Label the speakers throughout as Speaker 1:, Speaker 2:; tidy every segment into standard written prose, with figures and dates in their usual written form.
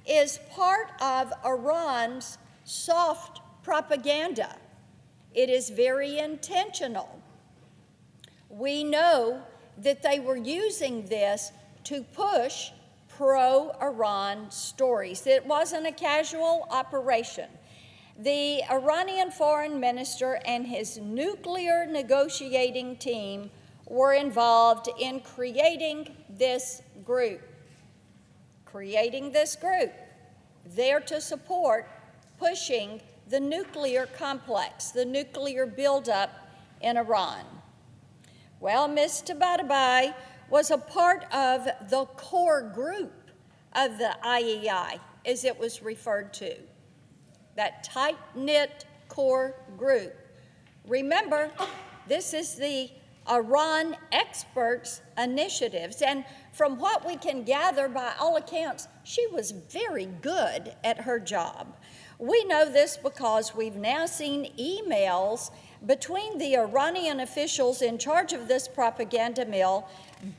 Speaker 1: is part of Iran's soft propaganda. It is very intentional. We know that they were using this to push pro-Iran stories. It wasn't a casual operation. The Iranian foreign minister and his nuclear negotiating team were involved in creating this group. There to support pushing the nuclear complex, the nuclear buildup in Iran. Well, Ms. Tabatabai was a part of the core group of the IEI, as it was referred to, that tight-knit core group. Remember, this is the Iran Experts Initiatives, and from what we can gather, by all accounts, she was very good at her job. We know this because we've now seen emails between the Iranian officials in charge of this propaganda mill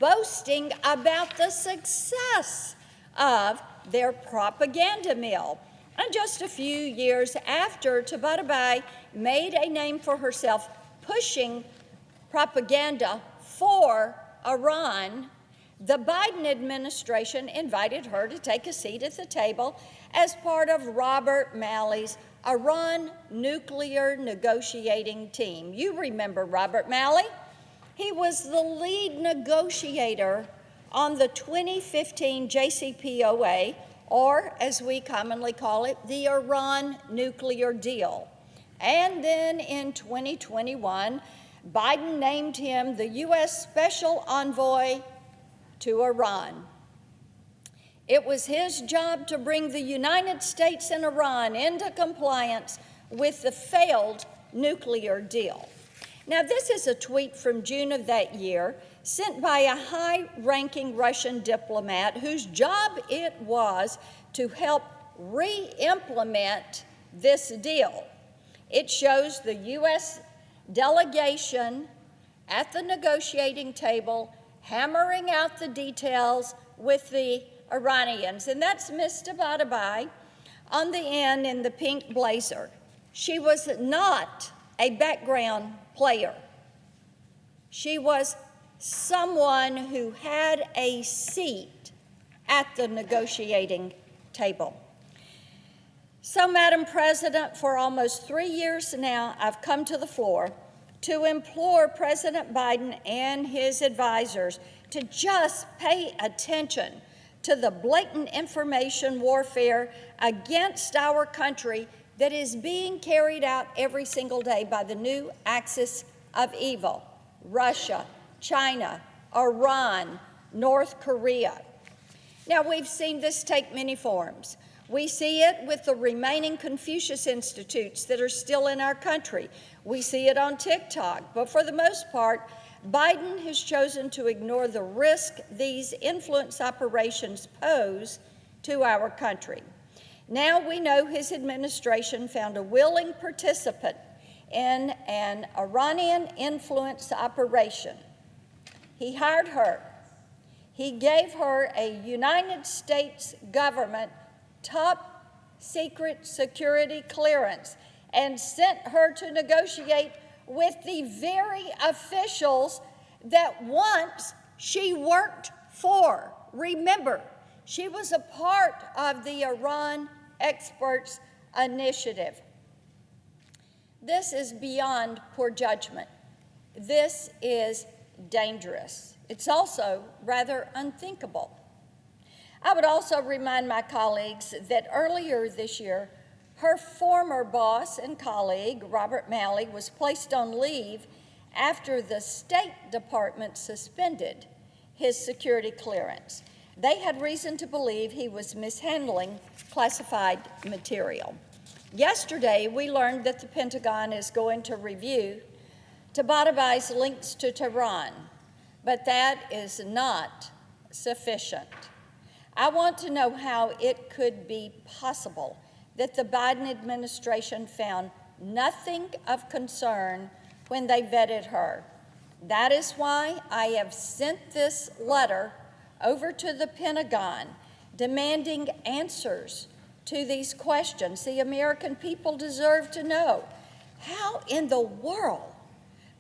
Speaker 1: boasting about the success of their propaganda mill. And just a few years after Tabatabai made a name for herself pushing propaganda for Iran, the Biden administration invited her to take a seat at the table as part of Robert Malley's Iran nuclear negotiating team. You remember Robert Malley? He was the lead negotiator on the 2015 JCPOA, or as we commonly call it, the Iran nuclear deal. And then in 2021, Biden named him the U.S. Special Envoy to Iran. It was his job to bring the United States and Iran into compliance with the failed nuclear deal. Now, this is a tweet from June of that year sent by a high-ranking Russian diplomat whose job it was to help re-implement this deal. It shows the U.S. delegation at the negotiating table hammering out the details with the Iranians, and that's Ms. Tabatabai on the end in the pink blazer. She was not a background player. She was someone who had a seat at the negotiating table. So, Madam President, for almost 3 years now, I've come to the floor to implore President Biden and his advisors to just pay attention to the blatant information warfare against our country that is being carried out every single day by the new axis of evil: Russia, China, Iran, North Korea. Now, we've seen this take many forms. We see it with the remaining Confucius Institutes that are still in our country. We see it on TikTok, but for the most part, Biden has chosen to ignore the risk these influence operations pose to our country. Now we know his administration found a willing participant in an Iranian influence operation. He hired her. He gave her a United States government top secret security clearance and sent her to negotiate with the very officials that once she worked for. Remember, she was a part of the Iran Experts Initiative. This is beyond poor judgment. This is dangerous. It's also rather unthinkable. I would also remind my colleagues that earlier this year, her former boss and colleague, Robert Malley, was placed on leave after the State Department suspended his security clearance. They had reason to believe he was mishandling classified material. Yesterday, we learned that the Pentagon is going to review Tabatabai's links to Tehran, but that is not sufficient. I want to know how it could be possible that the Biden administration found nothing of concern when they vetted her. That is why I have sent this letter over to the Pentagon demanding answers to these questions. The American people deserve to know, how in the world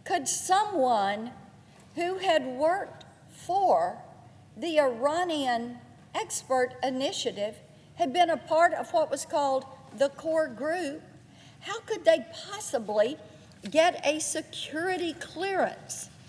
Speaker 1: could someone who had worked for the Iranian expert initiative, had been a part of what was called the core group, how could they possibly get a security clearance